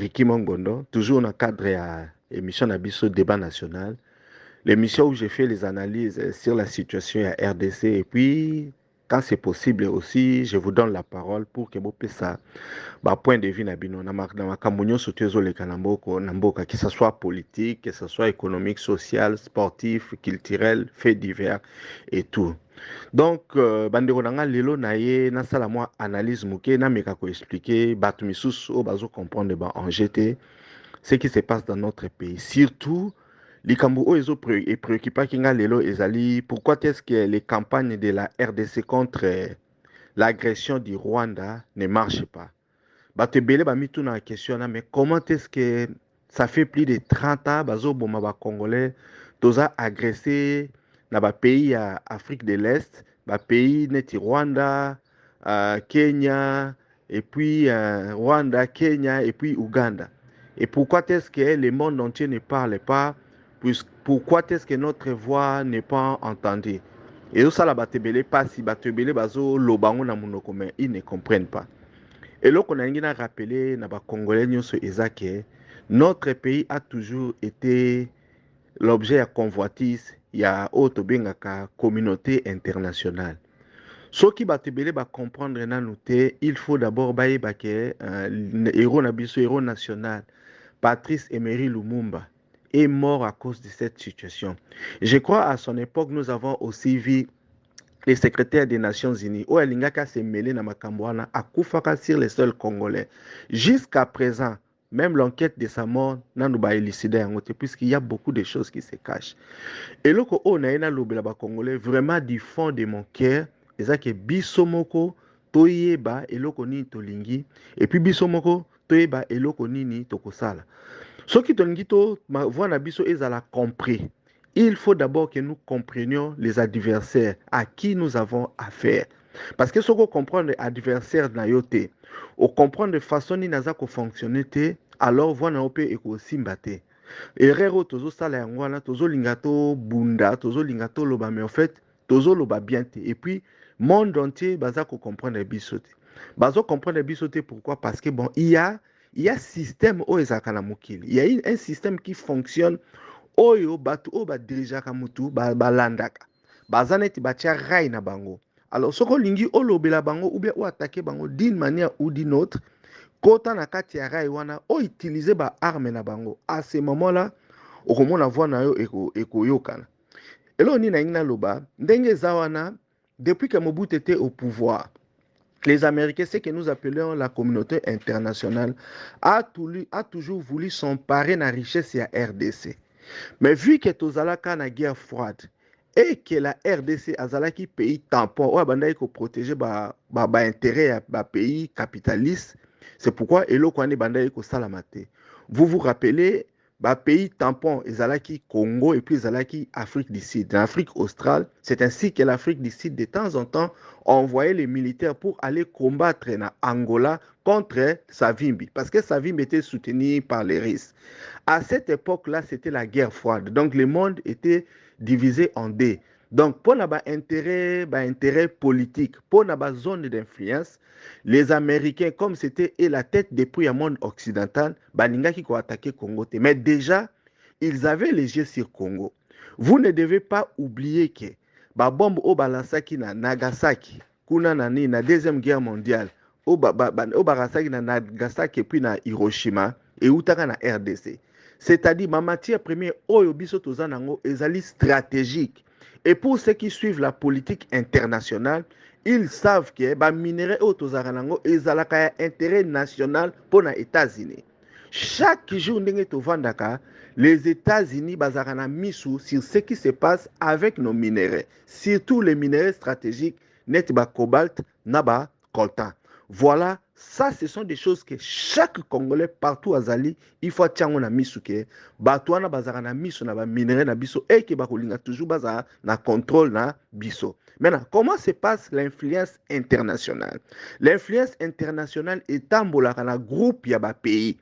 Ricky Mongbondo, toujours dans le cadre de l'émission Nabiso Débat National. L'émission où j'ai fait les analyses sur la situation à RDC. Et puis, quand c'est possible aussi, je vous donne la parole pour que vous puissiez ça. Point de vue Nabino, dans ma camonio soutiezo le kanamboko, namboka, que ce soit politique, que ce soit économique, social, sportif, culturel, faits divers et tout. Donc, bandeko nanga lelo na ye nasala mwa analyse muke na meka ko expliquer batu misusu o bazo comprendre ba en GT ce qui se passe dans notre pays. Surtout likambo o ezo préoccupant kinga lelo ezali pourquoi est-ce que les campagnes de la RDC contre l'agression du Rwanda ne marchent pas. Batu ebele ba mitu na question na mais comment est-ce que ça fait plus de 30 ans bazo boma ba congolais toza agressé na ba pays ya Afrique de l'Est, ba pays neti Rwanda, Kenya et puis Rwanda, Kenya et puis Ouganda. Et pourquoi est-ce que le monde entier ne parle pas? Pourquoi est-ce que notre voix n'est pas entendue? Et ça la batebele pas si batebele bazo lobango na munoko mais ils ne comprennent pas. Et là, on a rappelé na ba Congolais nyonso ezake, notre pays a toujours été l'objet à convoitise ya auto bengaka communauté internationale. Ce qui va te comprendre na noté, il faut d'abord baïba que héros nabiso héros national Patrice Emery Lumumba est mort à cause de cette situation. Je crois à son époque nous avons aussi vu les secrétaires des Nations Unies, où Elingaka s'est mêlé dans Makambouana, à Koufaka sur les seuls Congolais. Jusqu'à présent, même l'enquête de sa mort n'a pas élucidé en côté, puisqu'il y a beaucoup de choses qui se cachent. Et là, on a un lobby Congolais, vraiment du fond de mon cœur, et ça que Bisomoko, Toyeba, et là, on tolingi, et puis Bisomoko, Toyeba, et là, on tokosala. Ce qui tolingi, ma voix na biso, ils ont compris. Il faut d'abord que nous comprenions les adversaires à qui nous avons affaire. Parce que ce qu'on comprend les adversaires na yote, on comprend de façon ni naza ko fonctionner te, alors voilà on peut aussi mbaté. Erreur tozo sala yangwana, tozo lingato bunda, tozo lingato loba mais en fait tozo loba bien te. Et puis monde entier baza ko comprendre bisote. Bazo comprendre bisote pourquoi? Parce que bon il y a système o ezakana mukili. Il y a un système qui fonctionne oyo batu o ba dirijaka mutu balandaka baza neti batia rai na bango. Alors soko lingi olobela bango ou bien ou attaquer bango d'une manière ou d'une autre kota na kati ya rai wana o utiliser ba arme na bango à ce moment là okomona voix na yo ekoyokana elo ni na ingna loba ndenge za wana depuis que Mobutu était au pouvoir. Les Américains, ce que nous appelons la communauté internationale, a toujours voulu s'emparer de la richesse de la RDC. Mais vu que tozalaka na guerre froide et que la RDC azalaki pays tampon ou abandaki ko protéger ba intérêt ba pays capitaliste, c'est pourquoi eloko ane bandaki ko salamate. Vous vous rappelez ba pays tampon ezalaki Congo et puis ezalaki Afrique du Sud. Dans l'Afrique australe, c'est ainsi que l'Afrique du Sud de temps en temps envoyait les militaires pour aller combattre na Angola contre Savimbi parce que Savimbi était soutenu par les Russes. À cette époque-là, c'était la guerre froide. Donc, le monde était divisé en deux. Donc, pour notre intérêt politique, pour notre zone d'influence, les Américains, comme c'était la tête depuis le monde occidental, qui ont attaqué Congo. Mais déjà, ils avaient les yeux sur Congo. Vous ne devez pas oublier que la bombe au Balasaki na Nagasaki, kuna nani na deuxième guerre mondiale, au Balasaki na Nagasaki et puis na Hiroshima, et utaka na RDC. C'est-à-dire, ma matière première, oyobiso tozanango, ezali stratégique. Et pour ceux qui suivent la politique internationale, ils savent que les minerais otozaranango, ezalaka intérêt national pour les États-Unis. Chaque jour, les États-Unis bazarana misou sur ce qui se passe avec nos minerais, surtout les minerais stratégiques, net ba cobalt, naba coltan. Voilà, ça ce sont des choses que chaque Congolais partout à Zali, il faut tiens na misuke, batouana bazarana misu na ba minerais na biso et que bakolinga toujours bazar na contrôle na biso. Maintenant, comment se passe l'influence internationale? L'influence internationale est tambolaka na groupe ya ba pays.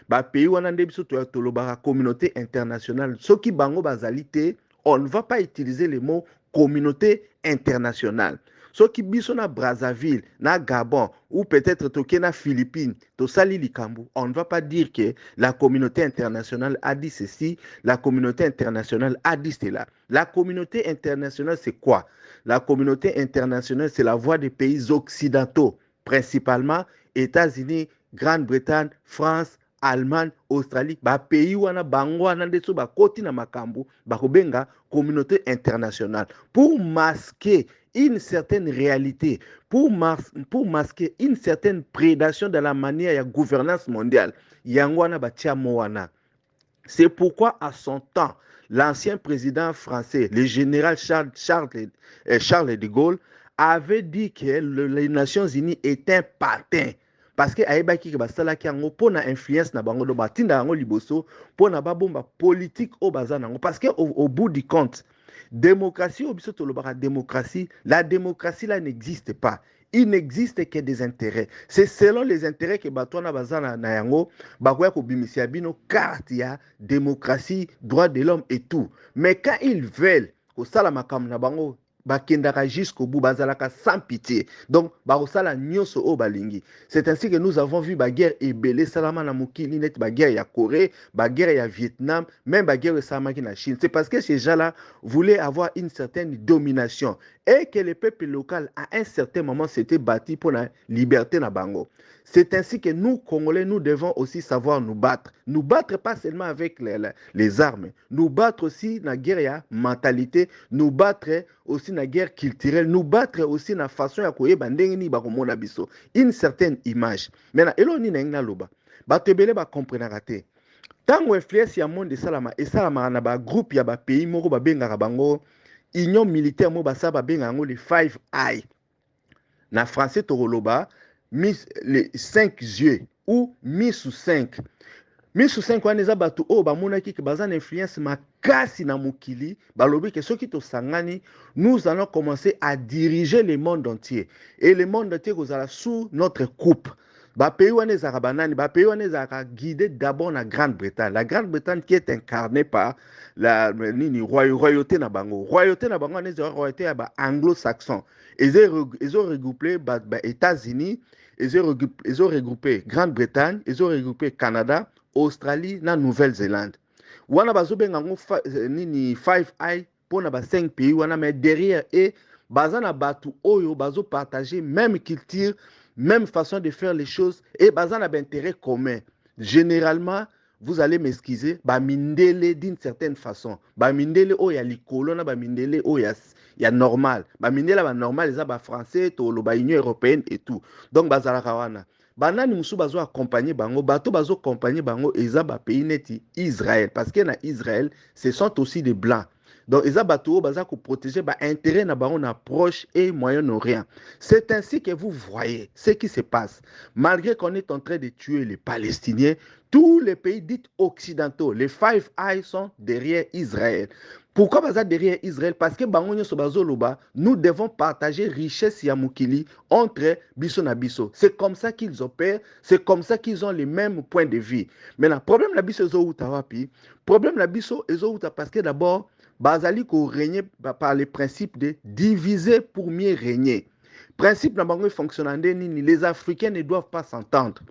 Ba pays wana nde biso to tolobaka communauté internationale. Soki bango bazali te, on ne va pas utiliser le mot communauté internationale. Ce qui biso na Brazzaville, na Gabon, ou peut-être toké na Philippines, to sali likambu, on ne va pas dire que la communauté internationale a dit ceci, la communauté internationale a dit cela. La communauté internationale, c'est quoi? La communauté internationale, c'est la voix des pays occidentaux, principalement États-Unis, Grande-Bretagne, France, Allemagne, Australie, ba pays wana bango wana ndeso ba koti na makambu, ba kobenga communauté internationale pour masquer une certaine réalité, pour masquer une certaine prédation de la manière de gouvernance mondiale. Yango wana batia mo wana. C'est pourquoi à son temps, l'ancien président français, le général Charles de Gaulle, avait dit que les Nations Unies étaient un patin. Parce que ayebaki ke basalaki yango mpo na influence na bango do batinda yango liboso mpo na babomba politique oyo baza nango. Parce que au bout du compte, démocratie oyo biso tolobaka démocratie, la démocratie là n'existe pas. Il n'existe que des intérêts. C'est selon les intérêts que bato wana baza na yango bakoya kobimisa bino carte ya démocratie, droit de l'homme et tout. Mais quand ils veulent kosala makambo na bango bakendaka jusqu'au bout, bazalaka sans pitié. Donc, barosala nyonso o balingi. C'est ainsi que nous avons vu baguerre ebele salama na mokili net, baguerre ya Corée, baguerre ya Vietnam, même baguerre salamaki na Chine. C'est parce que ces gens-là voulaient avoir une certaine domination et que le peuple local, à un certain moment, s'était bâti pour la liberté na bango. C'est ainsi que nous, Congolais, nous devons aussi savoir nous battre. Nous battre pas seulement avec les armes, nous battre aussi dans la guerre ya mentalité, nous battre aussi dans la guerre culturelle, nous battre aussi dans la façon ya koyeba ndenge ni bakomona biso. Une certaine image. Maintenant, eloni na ngna loba. Bato ebele ba comprendre te. Tango influence ya monde esalama na ba groupe ya ba pays moko babengaka bango union militaire mo basa babenga yango les 5 eye. Na français tokoloba les 5 yeux ou mis sous 5. Mis sous 5 wana eza bato oyo bamonaki ke baza na influence makasi na mokili, balobi ke soki tosangani, nous allons commencer à diriger le monde entier. Et le monde entier kozala sous notre coupe. Bapays wana ezalaka banani, bapays wana ezalaka guidé d'abord na Grande-Bretagne. La Grande-Bretagne qui est incarnée par la royauté na bango. Royauté na bango wana ezalaka royauté ya ba anglo-saxon. Ils ont regroupé États-Unis, ils ont regroupé Grande-Bretagne, ils ont regroupé Canada, Australie, na Nouvelle-Zélande. Wana bazobenga ngo nini 5 eye pour na ba 5 pays wana, mais derrière et bazana batu oyo bazo partager même culture, même façon de faire les choses et bazana ba intérêt commun. Généralement, vous allez m'excuser, ba mindele d'une certaine façon. Ba mindele o ya likolo na ba mindele o ya normal. Ba mindele ba normal eza ba français to lo ba Union européenne et tout. Donc bazala kawana. Banani musu bazo accompagner bango, bato bazo accompagner bango eza ba pays neti Israël parce que na Israël, ce sont aussi des blancs. Donc eza bato baza ko protéger ba intérêt na bango na Proche et Moyen-Orient. C'est ainsi que vous voyez ce qui se passe. Malgré qu'on est en train de tuer les Palestiniens, tous les pays dits occidentaux, les 5 eyes sont derrière Israël. Pourquoi baza derrière Israël? Parce que bango nyoso bazoloba, nous devons partager richesse ya mokili entre biso na biso. C'est comme ça qu'ils opèrent, c'est comme ça qu'ils ont les mêmes points de vue. Maintenant, problème la biso ezo uta wapi? Problème la biso ezo uta parce que d'abord, bazali ko régner par le principe de diviser pour mieux régner. Principe na bango fonctionnant nini, les Africains ne doivent pas s'entendre.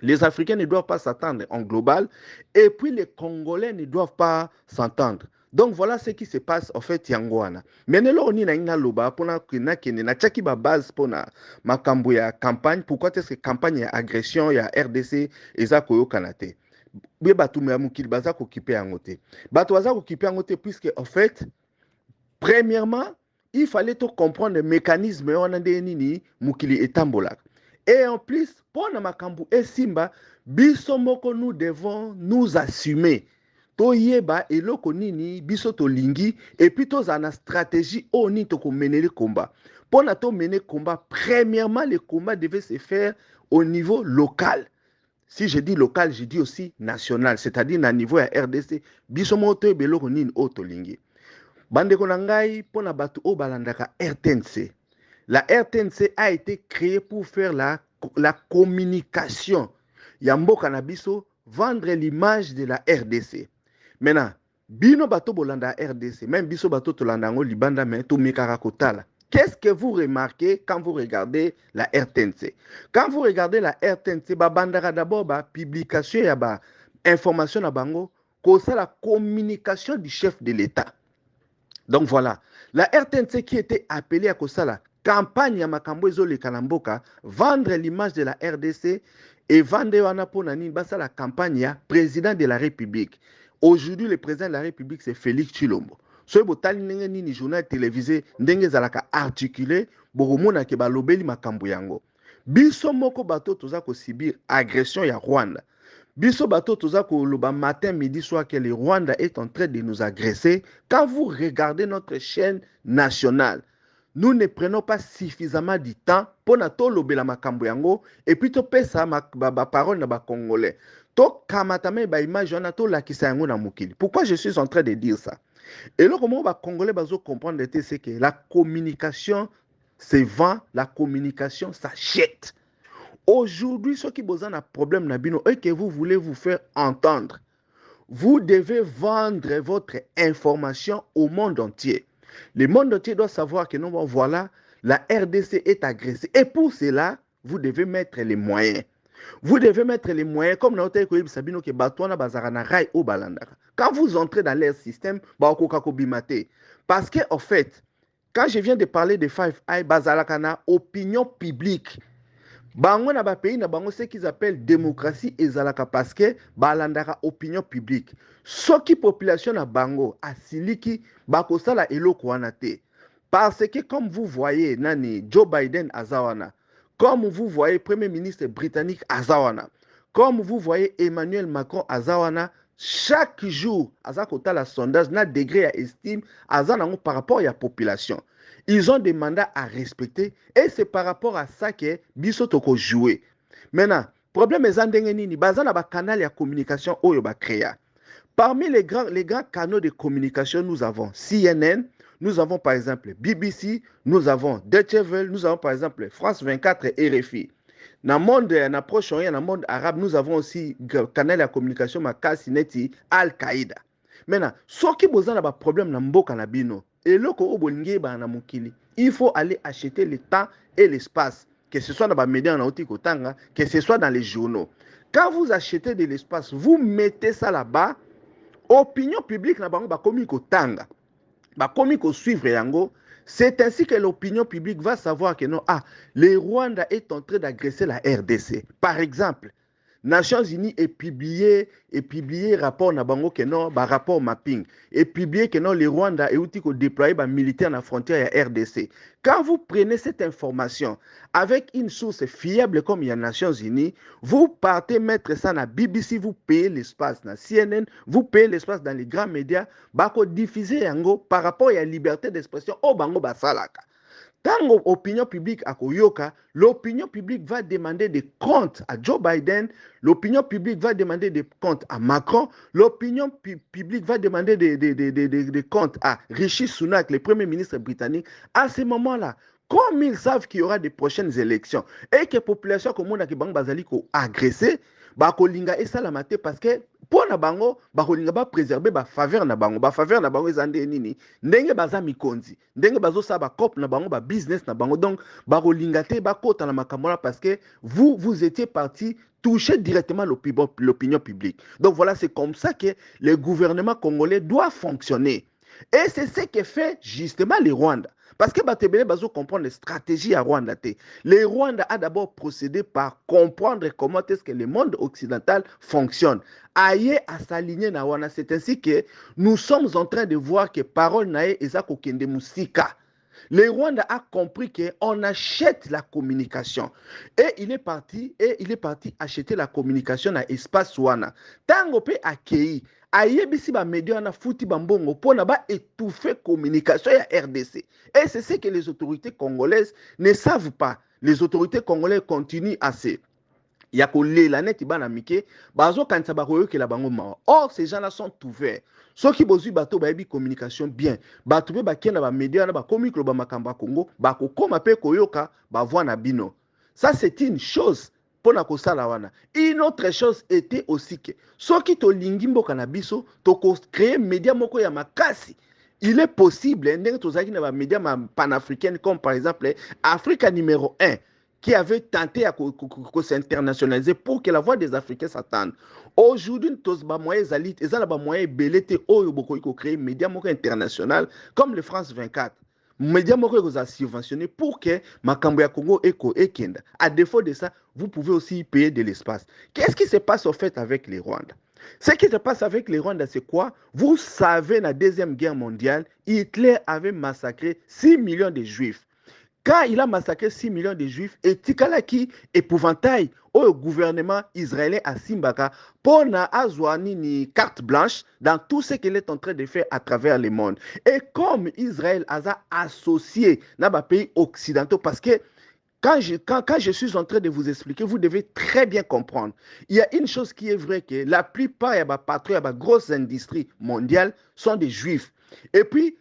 Les Africains ne doivent pas s'entendre en global et puis les Congolais ne doivent pas s'entendre. Donc voilà ce qui se passe en fait Yangwana. Maintenant on a une loba pour na tchaki ba base pour na makambo ya campagne. Pourquoi est-ce que campagne ya agression ya RDC eza koyo kanate? Be batu me mukili baza ko kipe yangote. Batu baza ko kipe yangote puisque en fait premièrement, il fallait tout comprendre le mécanisme on a nini mukili etambola. Et en plus, pour Namakambu et Simba, biso moko nous devons nous assumer. Toyeba eloko nini biso to lingi et puis toza na stratégie oni to ko mener le combat. Pour na to mener combat, premièrement le combat devait se faire au niveau local. Si je dis local, je dis aussi national, c'est-à-dire na niveau ya RDC, biso moto ebeloko nini o to lingi. Bandeko na ngai pour na batu o balandaka RTNC. La RTNC a été créée pour faire la communication. Yambo Kanabiso, vendre l'image de la RDC. Maintenant, bino bato bolanda RDC, même biso bato tolanda ngo libanda men to mekara kotala. Qu'est-ce que vous remarquez quand vous regardez la RTNC? Quand vous regardez la RTNC, bandara d'abord ba publication ya ba information na bango, ça la communication du chef de l'État. Donc voilà, la RTNC qui était appelée à Kosala, campagne ya makambo ezole kalamboka, vendre l'image de la RDC et vendre wana ponani, basa la campagne ya président de la République. Aujourd'hui, le président de la République, c'est Félix Tshilombo. Soy botali ndenge nini journal télévisé ndenge zalaka articulé bokomona ke balobeli makambo yango. Biso moko bato toza ko subir agression ya Rwanda. Biso bato toza koloba matin, midi, soir que le Rwanda est en train de nous agresser. Quand vous regardez notre chaîne nationale, nous ne prenons pas suffisamment du temps pour tolobela makambo yango et puis to pesa ba parole na ba congolais. To kamatame ba image wana to lakisa yango na mokili. Pourquoi je suis en train de dire ça? Et là comment ba congolais bazo comprendre c'est que la communication se vend, la communication s'achète. Aujourd'hui, ceux qui ont un problème nabino et que vous voulez vous faire entendre, vous devez vendre votre information au monde entier. Le monde entier doit savoir que non, voilà, la RDC est agressée. Et pour cela, vous devez mettre les moyens. Vous devez mettre les moyens, comme dans le Sabino que Batouana Bazarana Rai au Balandara. Quand vous entrez dans leur système, parce que, en fait, quand je viens de parler de Five Eye Bazalakana, opinion publique, bango na ba pays na bango ce qu'ils appellent démocratie ezalaka parce que balandaka opinion publique. Soki population na bango asiliki bakosala eloko wana te. Parce que comme vous voyez nani Joe Biden azawana, comme vous voyez Premier ministre britannique azawana, comme vous voyez Emmanuel Macron azawana, chaque jour azakota la sondage na degré à estime azanango par rapport à la population. Ils ont des mandats à respecter et c'est par rapport à ça que biso toko jouer. Maintenant, problème est ndenge nini bazana ba canal ya communication oyo ba créa. Parmi les grands canaux de communication, nous avons CNN, nous avons par exemple BBC, nous avons Deutsche Welle, nous avons par exemple France 24 et RFI. Dans le monde, na Proche-Orient, dans le monde arabe, nous avons aussi canal de communication makasi neti Al-Qaïda. Maintenant, ceux qui ont un problème dans mboka na bino, et il faut aller acheter le temps et l'espace, que ce soit dans les médias, que ce soit dans les journaux. Quand vous achetez de l'espace, vous mettez ça là-bas, opinion publique na bango ba komi ko tanga, ba komi ko suivre yango. C'est ainsi que l'opinion publique va savoir que non, le Rwanda est en train d'agresser la RDC. Par exemple, Nations Unies est publié rapport na bango que non, rapport mapping, et publié que non, le Rwanda est outil qu'on déploie ba militaire na frontière à RDC. Quand vous prenez cette information avec une source fiable comme il y a Nations Unies, vous partez mettre ça na BBC, vous payez l'espace na CNN, vous payez l'espace dans les grands médias, bako diffuser yango par rapport à la liberté d'expression au bango basalaka. Tant l'opinion publique à Koyoka, l'opinion publique va demander des comptes à Joe Biden, l'opinion publique va demander des comptes à Macron, l'opinion publique va demander des comptes à Rishi Sunak, le premier ministre britannique. À ce moment-là, comme ils savent qu'il y aura des prochaines élections et que la population comme on a agressé, bakolinga esalamate parce que pour na bango bakolinga ba préserver ba faveur na bango ezande nini ndenge baza mikonzi ndenge bazo sa ba cop na bango ba business na bango donc bakolinga te bakota na makambo parce que vous étiez parti toucher directement l'opinion publique. Donc voilà, c'est comme ça que le gouvernement congolais doit fonctionner. Et c'est ce que fait justement le Rwanda. Parce que Batebele Bazo comprend les stratégies à Rwanda. Le Rwanda a d'abord procédé par comprendre comment est-ce que le monde occidental fonctionne. Aïe à s'aligner na Rwanda. C'est ainsi que nous sommes en train de voir que parole nae ezako kende musika. Le Rwanda a compris qu'on achète la communication. Et il est parti acheter la communication à espace wana. Tango pe accueilli. Ayebisi ba média na futi bambongo pona ba étouffer communication ya RDC. Et c'est ce que les autorités congolaises ne savent pas. Les autorités congolaises continuent à se yakolela neti bana mike bazo kanisa bakoyo ke la bango ma. Or ces gens-là sont ouverts. Ceux qui bozui bato ba yebi communication bien, bato be bakenda ba média na ba komi ko ba makamba Congo, ba ko koma pe koyoka ba voix na bino. Ça c'est une chose. Une autre chose était aussi que ceux qui to lingi mboka na biso to créer média moko ya makasi Il est possible, les médias panafricains comme par exemple Africa numéro 1, qui avait tenté à s'internationaliser pour que la voix des Africains s'attende. Aujourd'hui, tous les moyens élites, ils ont les moyens belletés, ils créer des médias internationaux comme le France 24. Médias qui ont subventionné pour que Makambo ya Congo et Kenda. À défaut de ça, vous pouvez aussi payer de l'espace. Qu'est-ce qui se passe au fait avec les Rwandais? Ce qui se passe avec les Rwandais, c'est quoi? Vous savez, la Deuxième Guerre mondiale, Hitler avait massacré 6 millions de Juifs. Quand il a massacré 6 millions de Juifs, et Tikalaki épouvantail au gouvernement israélien à Simbaka pour avoir une carte blanche dans tout ce qu'il est en train de faire à travers le monde. Et comme Israël a associé dans les pays occidentaux, parce que quand je suis en train de vous expliquer, vous devez très bien comprendre. Il y a une chose qui est vraie, que la plupart des patrons, des grosses industries mondiales sont des juifs. Et puis,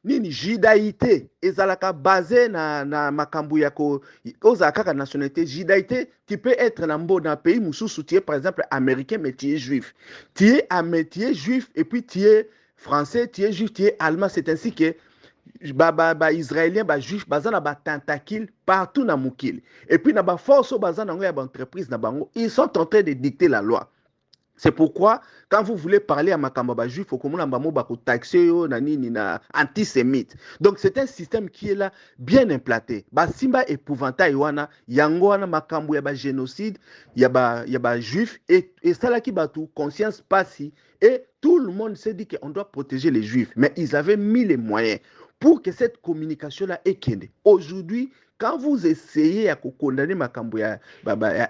nini judaïté ezalaka basé na makambo ya ko ozalaka ka nationalité judaïté, tu peux être dans un pays mususu, tu es par exemple américain mais tu es juif. Tu es juif et puis tu es français, tu es juif, tu es allemand, c'est ainsi que Israélien, juif, baza na ba tentacule partout na mukili. Et puis na ba force baza na ya ba entreprise na bango, ils sont en train de dicter la loi. C'est pourquoi, quand vous voulez parler à Makamba juif, il faut que vous taxer na antisémite. Donc, c'est un système qui est là, bien implanté. Simba épouvantail wana, yango wana makambo ya ba génocide, ya ba juif, et ça là qui bat tout, conscience passi, et tout le monde s'est dit qu'on doit protéger les juifs. Mais ils avaient mis les moyens pour que cette communication-là ait kende. Aujourd'hui, quand vous essayez à condamner makambo ya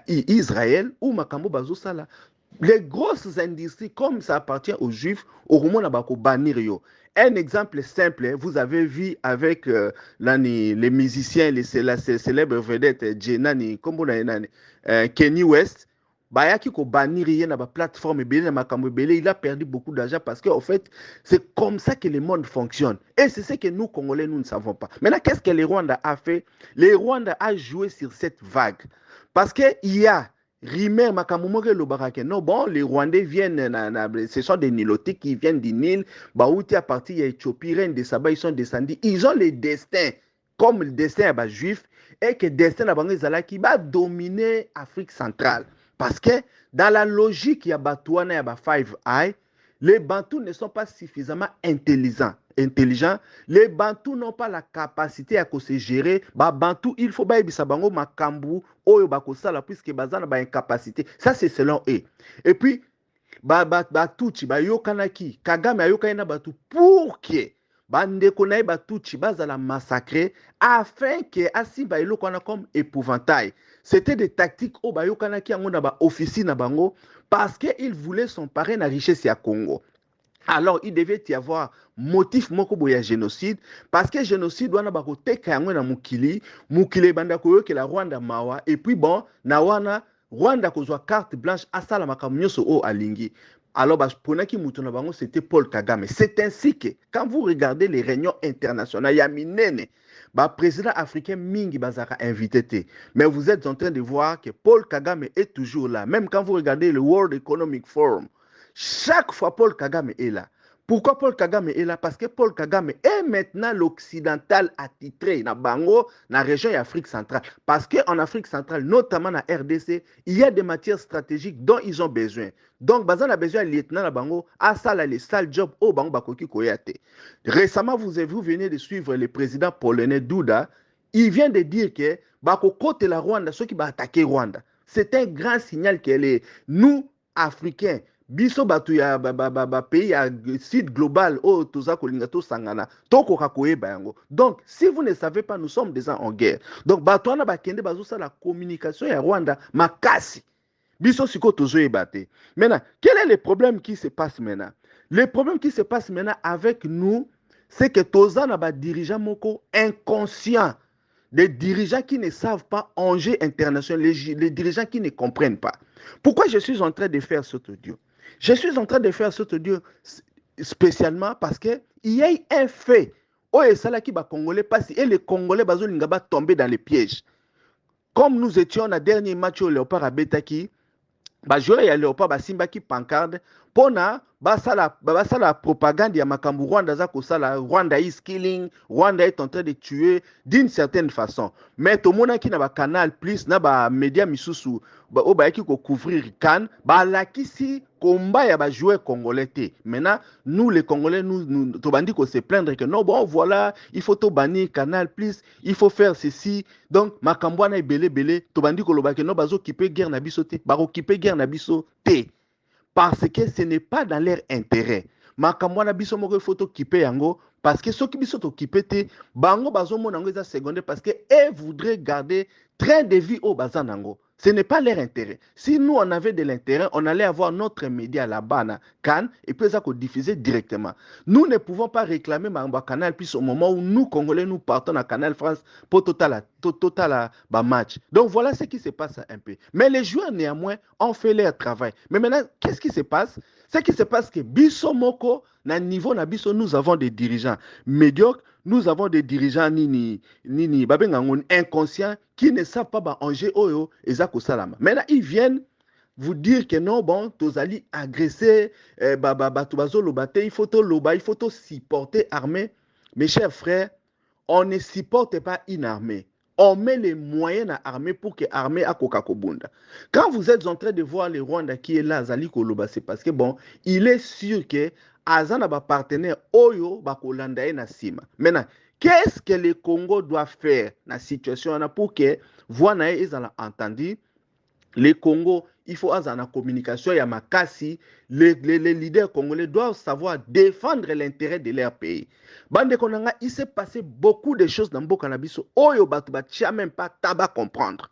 Israël ou makambo bazo sala, les grosses industries, comme ça appartient aux Juifs, au moment où bannir yo. Un exemple simple, vous avez vu avec les musiciens, la célèbre vedette Kenny West, bayaki ko bannir na ba plateforme belé na makambo belé, il a perdu beaucoup d'argent parce que en fait, c'est comme ça que le monde fonctionne. Et c'est ce que nous Congolais nous ne savons pas. Maintenant, qu'est-ce que les Rwandais a fait? Les Rwandais a joué sur cette vague parce que il y a Rimer Makamumore Lobarake. Non, bon, les Rwandais viennent, ce sont des Nilotiques qui viennent du Nil. Baouti à partir de l'Éthiopie, Reine de Saba, ils sont descendus. Ils ont les destins, comme le destin à juif, et que le destin à Bangazala qui va dominer l'Afrique centrale. Parce que dans la logique, il y a Batouana, il y a Five Eye, les Bantous ne sont pas suffisamment intelligents. Les Bantous n'ont pas la capacité à se gérer. Bantous, il faut que Bisabango Makambu, Oyo Bakosala, puisque Bazana a une incapacité. Ça, c'est selon eux. Et puis, Batuchi, Yokanaki, Kagame, Yokana Batu, pour que Bandeko na Batuchi, Bazala massacrer, afin que Asimba Yokana comme épouvantail. C'était des tactiques au Bayokanaki, on a officier na bango, parce qu'ils voulaient s'emparer de la richesse à Congo. Alors, il devait y avoir motif moko ya génocide, parce que génocide, on a bakote kayangwe na mukili, mukili banda koyo ke la Rwanda mawa, et puis bon, na wana, Rwanda kozwa carte blanche, asala makamnyoso o alingi. Alors, ponaki mutuna bango, c'était Paul Kagame. C'est ainsi que, quand vous regardez les réunions internationales, il y a minene, président africain mingi bazaka invité. Mais vous êtes en train de voir que Paul Kagame est toujours là. Même quand vous regardez le World Economic Forum, chaque fois Paul Kagame est là. Pourquoi Paul Kagame est là? Parce que Paul Kagame est maintenant l'occidental attitré dans Bango, dans la région d'Afrique centrale. Parce qu'en Afrique centrale, notamment dans la RDC, il y a des matières stratégiques dont ils ont besoin. Donc, Bazan a besoin de lieutenant à Bango, à ça, les sales jobs au Bango Bakoki Koyate. Récemment, vous venez de suivre le président polonais Duda. Il vient de dire que Bako côté la Rwanda, ceux qui vont attaquer Rwanda. C'est un grand signal que nous, Africains, biso batu ya pays ya sud global o toza kolinga to sangana toko kakoyeba yango. Donc si vous ne savez pas, nous sommes déjà en guerre. Donc batu wana bakende bazo sa la communication ya Rwanda makasi biso siko tozo ebate. Maintenant, quel est le problème qui se passe maintenant? Le problème qui se passe maintenant avec nous, c'est que toza na ba dirigeants moko inconscients, des dirigeants qui ne savent pas enjeu international, les dirigeants qui ne comprennent pas. Pourquoi je suis en train de faire cet audio? Je suis en train de faire cet audio spécialement parce qu'il y a un fait. Et les Congolais sont tombés dans les pièges. Comme nous étions dans le dernier match au Léopard à Betaki, joueur ya Léopard Simba qui pancarte, pona basala propagande ya makambu Rwanda za kosala Rwanda is killing, Rwanda est en train de tuer d'une certaine façon. Mais tout le monde qui na ba Canal Plus na ba média misusu o ba ki ko couvrir Cannes ba lakisi combat ya ba joueurs congolais te. Maintenant nous les Congolais nous to bandi ko se plaindre que non bon voilà, il faut to bannir Canal Plus, il faut faire ceci. Donc makambu na belé belé to bandi ko loba que non bazo occuper guerre na biso te, ba occuper guerre na biso te. Parce que ce n'est pas dans leur intérêt. Makambo na biso moko photo kipe yango parce que ceux qui biso to kipe te bango bazo mona ngo eza secondaire parce que eux voudraient garder train de vie au bazanango. Ce n'est pas leur intérêt. Si nous on avait de l'intérêt, on allait avoir notre média là-bas na Cannes et puis ça qu'on diffusait directement. Nous ne pouvons pas réclamer Mamba Canal puis au moment où nous Congolais nous partons à Canal France pour total match. Donc voilà ce qui se passe un peu. Mais les joueurs néanmoins ont fait leur travail. Mais maintenant qu'est-ce qui se passe? Ce qui se passe que biso moko na niveau na biso nous avons des dirigeants médiocres, nous avons des dirigeants inconscients qui ne savent pas enjeu oyo ezako salama. Maintenant ils viennent vous dire que non bon tozali agresser il faut to loba, il faut to supporter armée. Mes chers frères, on ne supporte pas une armée. On met les moyens à l'armée pour que l'armée a Coca-Cola. Quand vous êtes en train de voir le Rwanda qui est là, Zali Koloba, c'est parce que bon, il est sûr que Azan a un partenaire Oyo Bakolanda et Nasima. Maintenant, qu'est-ce que le Congo doit faire dans la situation pour que voilà, ils ont entendu le Congo, il faut avoir une communication, il y a Makassi, les leaders congolais doivent savoir défendre l'intérêt de leur pays. Bande Konanga, il s'est passé beaucoup de choses dans Bokanabiso. Oyo Batuba, tu n'as même pas tabac comprendre.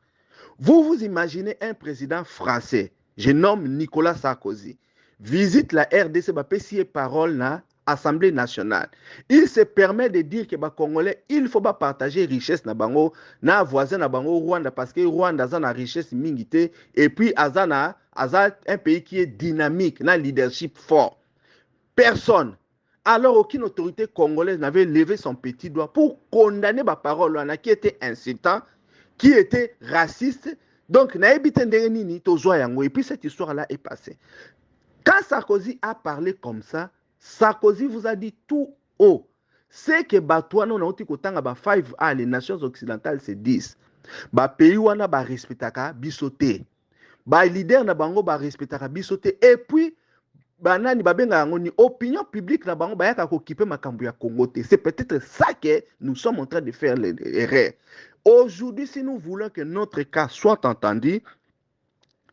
Vous imaginez un président français, je nomme Nicolas Sarkozy, visite la RDC, si parole na Assemblée nationale. Il se permet de dire que les Congolais, il ne faut pas partager richesse na bango, na voisin na bango Rwanda, parce que Rwanda a une richesse mingité, et puis Azana, un pays qui est dynamique, na leadership fort. Personne. Alors aucune autorité congolaise n'avait levé son petit doigt pour condamner ma parole qui était insultant, qui était raciste. Donc, et puis cette histoire-là est passée. Quand Sarkozy a parlé comme ça, Sarkozy vous a dit tout haut. C'est que Batouano na oti kotanga ba 5A, les nations occidentales se disent. Ba pays wana ba respectaka bisote. Ba leader na bango ba respectaka bisote. Et puis, banani babenga ngoni opinion publique na bango ba yaka kokipe makambu ya Congo te. C'est peut-être ça que nous sommes en train de faire l'erreur. Aujourd'hui, si nous voulons que notre cas soit entendu,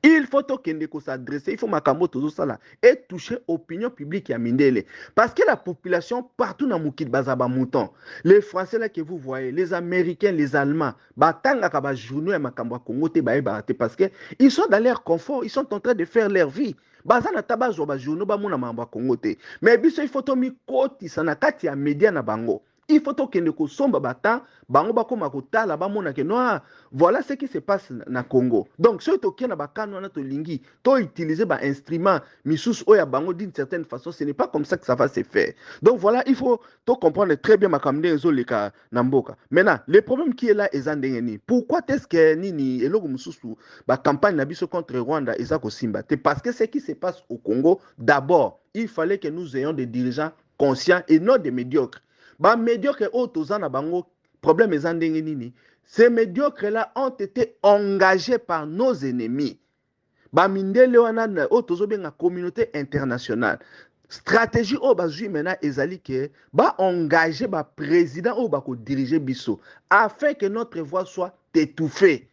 il faut s'adresser, il faut makambo tout ça et toucher l'opinion publique à Mindele. Parce que la population partout dans Moukid Bazaba Mouton, les Français là que vous voyez, les Américains, les Allemands, batanga kaba journée makambo Congo te parce que ils sont dans leur confort, ils sont en train de faire leur vie. Bazana tabazo ba journée ba mona mamba Congo te. Mais biso il faut to mi koti sana kati ya media na bango. Il faut que nous sommes battant, bango bako makota là bas mona que non, voilà ce qui se passe na Congo. Donc ceux qui na bakano na to lingi, to utiliser ba instrument misus oya bango d'une certaine façon, ce n'est pas comme ça que ça va se faire. Donc voilà, il faut to comprendre très bien makamde ezo leka namboka. Maintenant, le problème qui est là est andengeni. Pourquoi est-ce que nini eloko mususu ba campagne na biso contre Rwanda ezako simba? C'est parce que ce qui se passe au Congo, d'abord, il fallait que nous ayons des dirigeants conscients et non des médiocres. Ba médiocres na bango problème nini. Ces médiocres là ont été engagés par nos ennemis. Ba mindele wana benga communauté internationale. Stratégie o bazui mena ezali ke ba engager ba président o ba ko diriger biso afin que notre voix soit étouffée.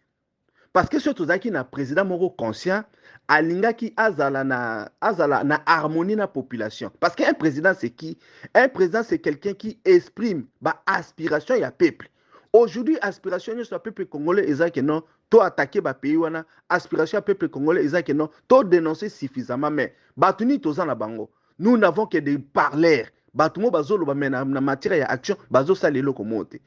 Parce que ce tozaki na président moko conscient alinga ki azala na harmonie na population. Parce qu'un président c'est qui? Un président c'est quelqu'un qui exprime ba aspiration ya peuple. Aujourd'hui aspiration du peuple congolais ezaki non to attaquer ba pays wana aspiration ya peuple congolais ezaki non to dénoncer suffisamment mais batuni tozana bango. Nous n'avons que des parleurs. Batumo bazolo ba mena na matière ya action bazo salelo komote.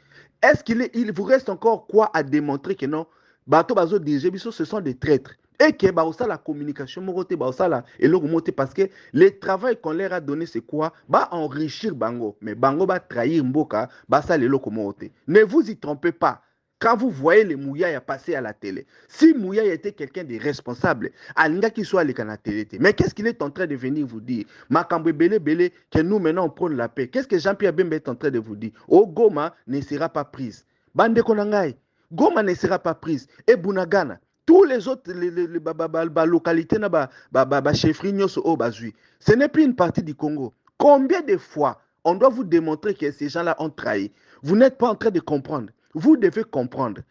Est-ce qu'il vous reste encore quoi à démontrer que non bato bazo diriger biso ce sont des traîtres et que ba la communication morote ba la eloko mote parce que le travail qu'on leur a donné c'est quoi ba enrichir bango mais bango ba trahir mboka ba ça eloko mote. Ne vous y trompez pas. Quand vous voyez les Mouyaya passer à la télé, si Mouyaya était quelqu'un de responsable, Alinga qui soit à la télé. Mais qu'est-ce qu'il est en train de venir vous dire? Makambe Bele Bele, que nous maintenant on prône la paix. Qu'est-ce que Jean-Pierre Bemba est en train de vous dire? Oh, Goma ne sera pas prise. Bande Konangai, Goma ne sera pas prise. Et Bunagana, tous les autres localités, ce n'est plus une partie du Congo. Combien de fois on doit vous démontrer que ces gens-là ont trahi? Vous n'êtes pas en train de comprendre. Vous devez comprendre.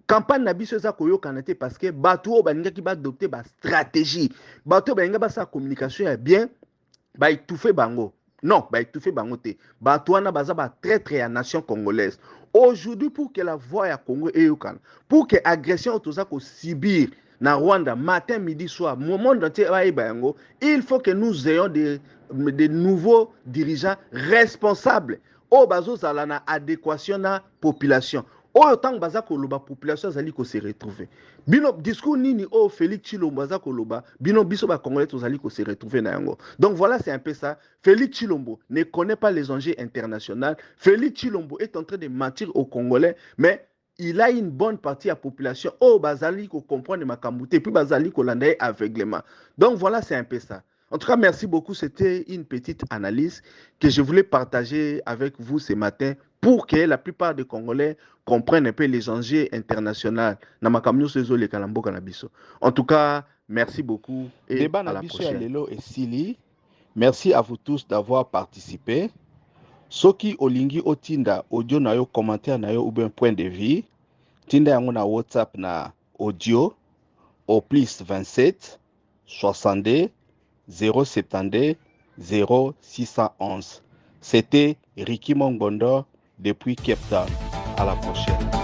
Campagne Nabiso za koyo kanate parce que bateau baninga qui va adopter ba stratégie. Bateau baninga ba sa communication est bien, ba étouffer bango. Non, ba étouffer bango te. Bateau na baza ba traître à nation congolaise. Aujourd'hui pour que la voix ya Congo eyokana, pour que agression toza ko subir na Rwanda matin midi soir, monde entier bango, il faut que nous ayons des nouveaux dirigeants responsables. O bazo zala na adéquation na population. Oyo tant baza koloba population zali ko se retrouver. Bino discours nini o Félix Tshilombo baza koloba, bino biso ba congolais tozali ko se retrouver na yango. Donc voilà, c'est un peu ça. Félix Tshilombo ne connaît pas les enjeux internationaux. Félix Tshilombo est en train de mentir aux Congolais, mais il a une bonne partie de la population. Oh, bazali ko comprendre makamboute, puis bazali ko landaye aveuglement. Donc voilà, c'est un peu ça. En tout cas, merci beaucoup. C'était une petite analyse que je voulais partager avec vous ce matin pour que la plupart des Congolais comprennent un peu les enjeux internationaux. En tout cas, merci beaucoup et Débat à la Nabiso ya prochaine. lelo et Sili. Merci à vous tous d'avoir participé. Soki olingi otinda audio na yo, commentaire na yo ou bien point de vue, tinda yango na WhatsApp na audio au plus 27 62 072 0611. C'était Ricky Mongondo depuis Cape Town. À la prochaine.